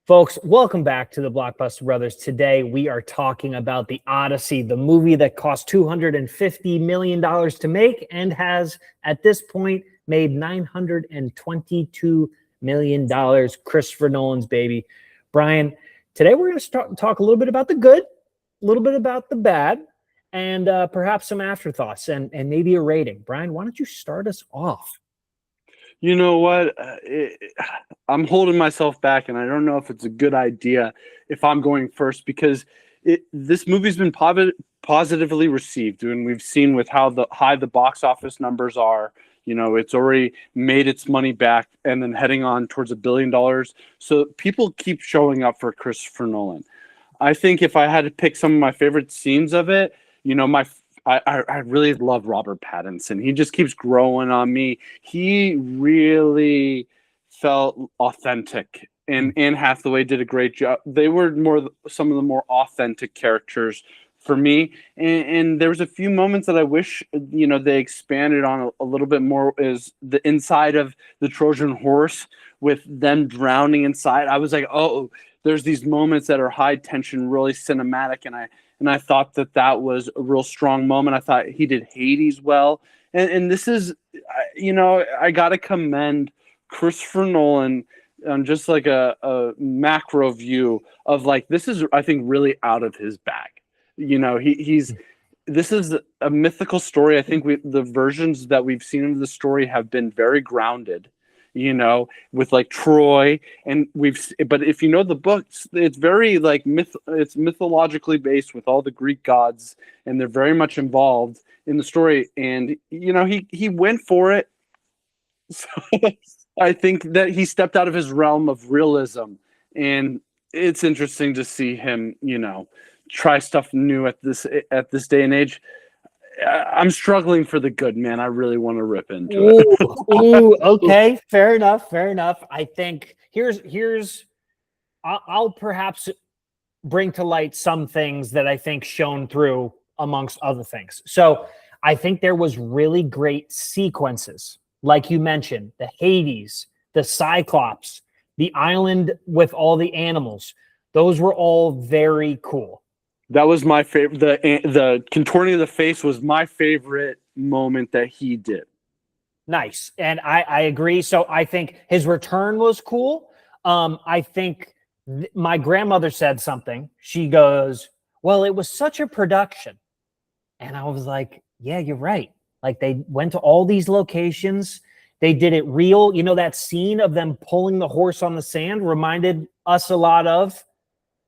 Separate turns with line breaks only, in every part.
Folks, welcome back to the Blockbuster Brothers. Today, we are talking about the Odyssey, the movie that cost $250 million to make and has, at this point, made $922 million. Christopher Nolan's baby. Brian, today we're going to talk a little bit about the good, a little bit about the bad, and perhaps some afterthoughts and maybe a rating. Brian, why don't you start us off?
You know what? I'm holding myself back, and I don't know if it's a good idea if I'm going first because this movie's been positively received, and we've seen with how high the box office numbers are. You know, it's already made its money back and then heading on towards $1 billion. So people keep showing up for Christopher Nolan. I think if I had to pick some of my favorite scenes of it, you know, I really love Robert Pattinson. He just keeps growing on me. He really felt authentic, and Anne Hathaway did a great job. They were some of the more authentic characters for me, and there was a few moments that I wish they expanded on a little bit more. Is the inside of the Trojan horse with them drowning inside. I was like, oh, there's these moments that are high tension, really cinematic, and I thought that was a real strong moment. I thought he did Hades well. And this is, I got to commend Christopher Nolan on just like a macro view of like, this is, I think, really out of his bag. You know, this is a mythical story. I think the versions that we've seen of the story have been very grounded, with like Troy, but if you know the books, it's very like it's mythologically based with all the Greek gods, and they're very much involved in the story. And he went for it. So I think that he stepped out of his realm of realism, and it's interesting to see him, try stuff new at this day and age. I'm struggling for the good, man. I really want to rip into it.
Ooh, okay. Fair enough. I think I'll perhaps bring to light some things that I think shone through amongst other things. So I think there was really great sequences. Like you mentioned, the Hades, the Cyclops, the island with all the animals. Those were all very cool.
That was my favorite. The contorting of the face was my favorite moment that he did.
Nice. And I agree. So I think his return was cool. I think my grandmother said something. She goes, well, it was such a production. And I was like, yeah, you're right. Like they went to all these locations. They did it real. That scene of them pulling the horse on the sand reminded us a lot of,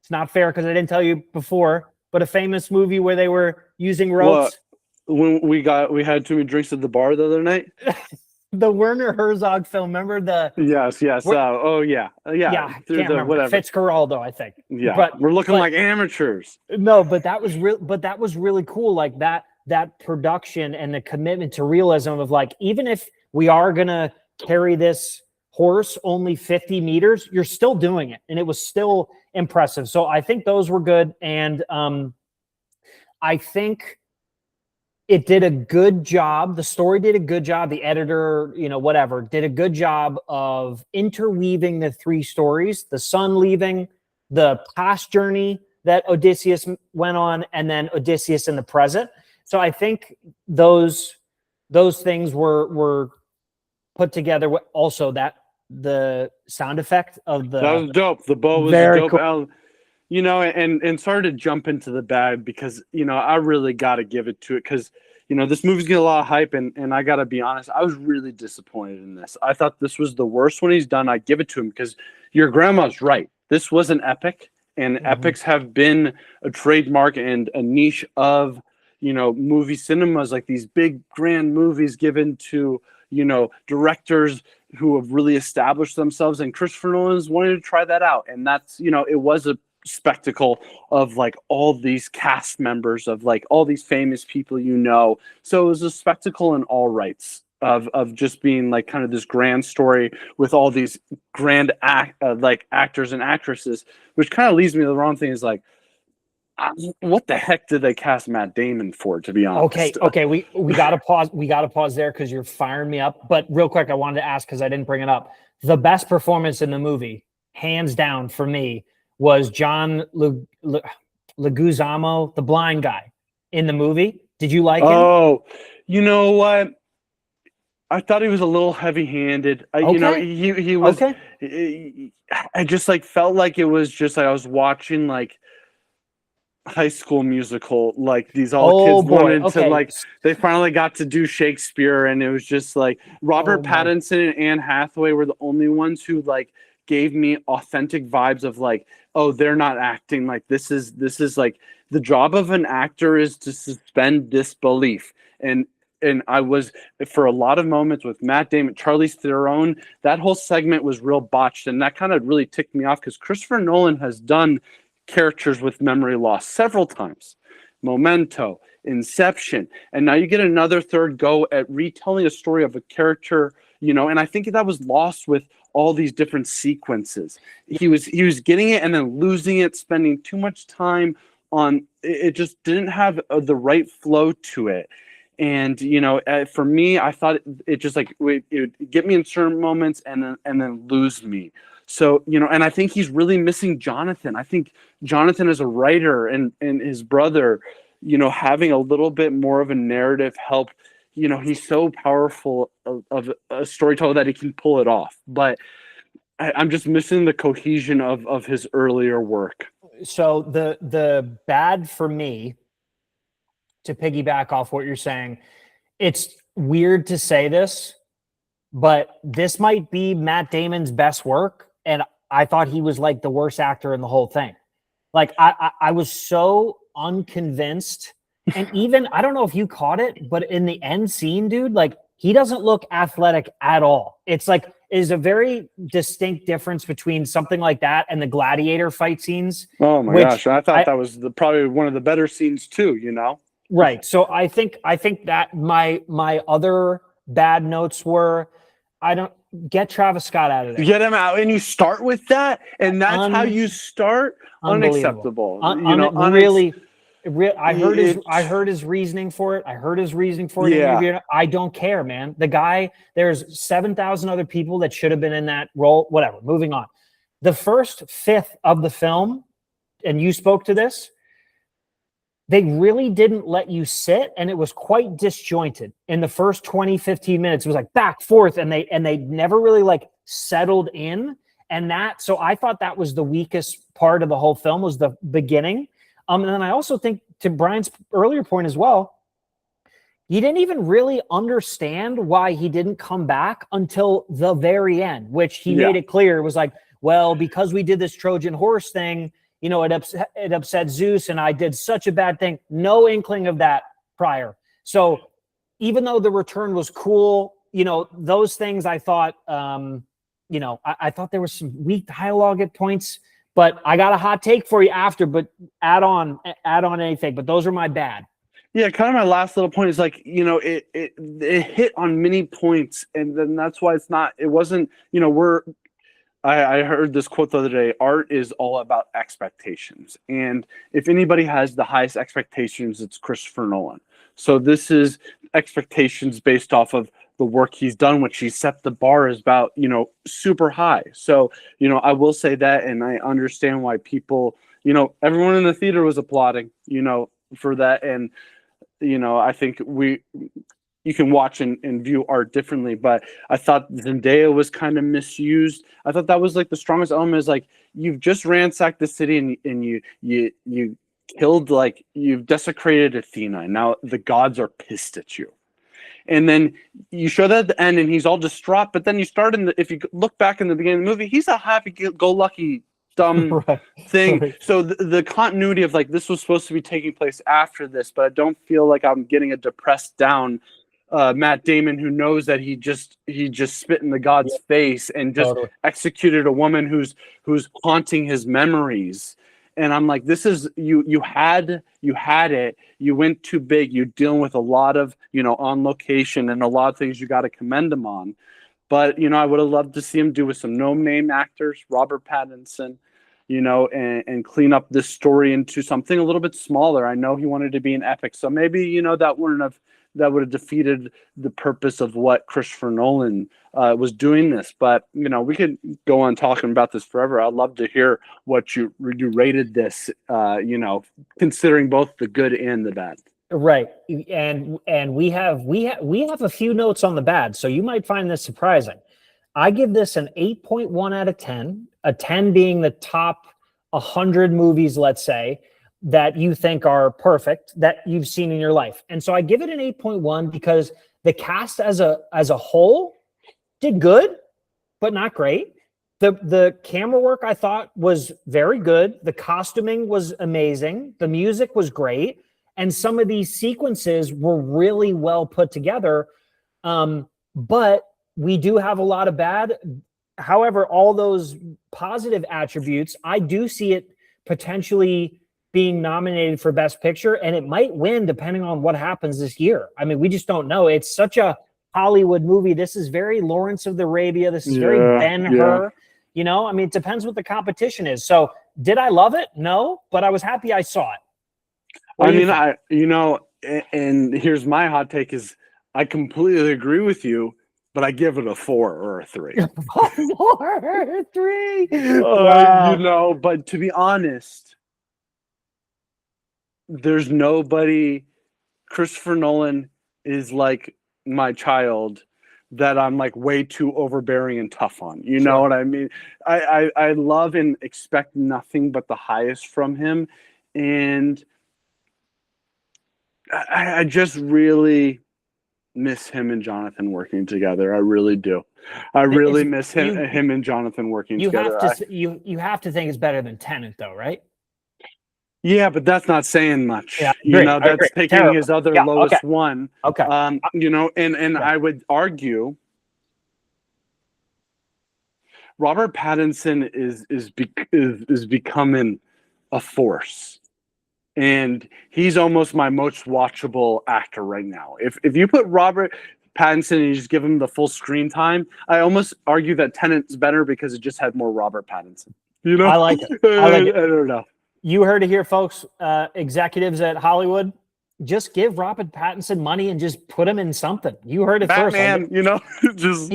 it's not fair because I didn't tell you before, but a famous movie where they were using ropes.
When we had too many drinks at the bar the other night.
The Werner Herzog film, remember the?
Yes. Yeah.
Can't remember.
Whatever.
Fitzcarraldo, I think.
Yeah, but we're looking like amateurs.
No, but that was real. But that was really cool. Like that production and the commitment to realism of like, even if we are gonna carry this horse only 50 meters, you're still doing it, and it was still impressive. So I think those were good, and I think it did a good job. The story did a good job. The editor, whatever, did a good job of interweaving the three stories: the son leaving, the past journey that Odysseus went on, and then Odysseus in the present. So I think those things were put together. Also, the sound effect of that
was dope. The bow was dope. Cool. And sorry to jump into the bad because I really got to give it to it because this movie's getting a lot of hype, and I got to be honest, I was really disappointed in this. I thought this was the worst one he's done. I give it to him because your grandma's right. This was an epic, and epics have been a trademark and a niche of movie cinemas, like these big grand movies given to directors who have really established themselves, and Christopher Nolan's wanted to try that out. And that's, it was a spectacle of like all these cast members of like all these famous people, so it was a spectacle in all rights of just being like kind of this grand story with all these grand actors and actresses, which kind of leads me to the wrong thing is like, what the heck did they cast Matt Damon for, to be honest?
Okay. We got to pause. We got to pause there because you're firing me up. But real quick, I wanted to ask, because I didn't bring it up, the best performance in the movie, hands down for me, was John Leguizamo, the blind guy in the movie. Did you like him?
Oh, you know what? I thought he was a little heavy-handed. You know, he was. I just like felt like it was just like I was watching like High School Musical. Like these kids wanted to like. They finally got to do Shakespeare, and it was just like Robert Pattinson and Anne Hathaway were the only ones who like gave me authentic vibes of like, oh, they're not acting. Like this is like the job of an actor is to suspend disbelief. And I was, for a lot of moments with Matt Damon, Charlize Theron, that whole segment was real botched. And that kind of really ticked me off because Christopher Nolan has done characters with memory loss several times. Memento, Inception. And now you get another third go at retelling a story of a character, you know, and I think that was lost with all these different sequences. He was getting it and then losing it, spending too much time on it, just didn't have the right flow to it. And, you know, for me, I thought it just like it would get me in certain moments and then lose me. So, you know, and I think he's really missing Jonathan. I think Jonathan as a writer and his brother, you know, having a little bit more of a narrative help. You know, he's so powerful of a storyteller that he can pull it off. But I'm just missing the cohesion of his earlier work.
So the bad for me, to piggyback off what you're saying, it's weird to say this, but this might be Matt Damon's best work. And I thought he was like the worst actor in the whole thing. Like I was so unconvinced. And even, I don't know if you caught it, but in the end scene, dude, like he doesn't look athletic at all. It's like, is a very distinct difference between something like that and the gladiator fight scenes.
Oh my gosh. I thought that was probably one of the better scenes too, you know?
Right. So I think that my other bad notes were, I don't get Travis Scott out of there.
Get him out, and you start with that, and that's how you start. Unacceptable. You know,
really. I heard his reasoning for it.
Yeah.
I don't care, man. The guy. There's 7,000 other people that should have been in that role. Whatever. Moving on. The first fifth of the film, and you spoke to this. They really didn't let you sit, and it was quite disjointed. In the first 20, 15 minutes, it was like back, forth, and they never really like settled in. And so I thought that was the weakest part of the whole film, was the beginning. And then I also think, to Brian's earlier point as well, you didn't even really understand why he didn't come back until the very end, which he made it clear. It was like, well, because we did this Trojan horse thing, you know, it upset Zeus, and I did such a bad thing. No inkling of that prior. So even though the return was cool, you know, those things I thought, you know, I thought there was some weak dialogue at points, but I got a hot take for you after, but add on anything, but those are my bad.
Yeah, kind of my last little point is like, you know, it hit on many points, and then that's why it wasn't, you know, I heard this quote the other day: art is all about expectations. And if anybody has the highest expectations, it's Christopher Nolan. So this is expectations based off of the work he's done, which he set the bar is about, you know, super high. So, you know, I will say that, and I understand why people, you know, everyone in the theater was applauding, you know, for that. And, you know, I think you can watch and view art differently, but I thought Zendaya was kind of misused. I thought that was like the strongest element, is like, you've just ransacked the city and you killed, like, you've desecrated Athena, and now the gods are pissed at you. And then you show that at the end, and he's all distraught. But then you start if you look back in the beginning of the movie, he's a happy-go-lucky, dumb thing. Right. So the continuity of like, this was supposed to be taking place after this, but I don't feel like I'm getting a depressed down Matt Damon who knows that he just spit in the god's face and just executed a woman who's haunting his memories. And I'm like, this is you had it. You went too big. You're dealing with a lot of, you know, on location and a lot of things you got to commend him on. But, you know, I would have loved to see him do with some no-name actors, Robert Pattinson, you know, and clean up this story into something a little bit smaller. I know he wanted to be an epic, so maybe, you know, that wouldn't have that would have defeated the purpose of what Christopher Nolan was doing this. But we could go on talking about this forever. I'd love to hear what you rated this. Considering both the good and the bad.
Right, and we have a few notes on the bad, so you might find this surprising. I give this an 8.1 out of 10. A 10 being the top 100 movies, let's say, that you think are perfect that you've seen in your life. And so I give it an 8.1 because the cast as a whole did good, but not great. The camera work I thought was very good. The costuming was amazing. The music was great. And some of these sequences were really well put together. But we do have a lot of bad. However, all those positive attributes, I do see it potentially being nominated for Best Picture, and it might win depending on what happens this year. I mean, we just don't know. It's such a Hollywood movie. This is very Lawrence of Arabia. This is very Ben-Hur. I mean, it depends what the competition is. So did I love it? No, but I was happy I saw it.
And here's my hot take is I completely agree with you, but I give it a 4 or a 3.
4 or 3. Wow.
But to be honest, there's nobody. Christopher Nolan is like my child that I'm like way too overbearing and tough on. You know what I mean? I love and expect nothing but the highest from him. And I just really miss him and Jonathan working together. I really do. I really miss him and Jonathan working together.
You have to think it's better than Tenet, though, right?
Yeah, but that's not saying much.
Yeah,
that's taking his other lowest one.
Okay.
And I would argue Robert Pattinson is becoming a force. And he's almost my most watchable actor right now. If you put Robert Pattinson and you just give him the full screen time, I almost argue that Tenet's better because it just had more Robert Pattinson.
I like it.
I don't know.
You heard it here, folks. Executives at Hollywood, just give Robert Pattinson money and just put him in something. You heard it
Batman,
first.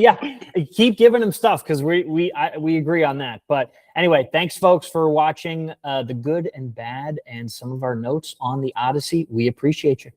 Keep giving him stuff because we agree on that. But anyway, thanks, folks, for watching the good and bad and some of our notes on the Odyssey. We appreciate you.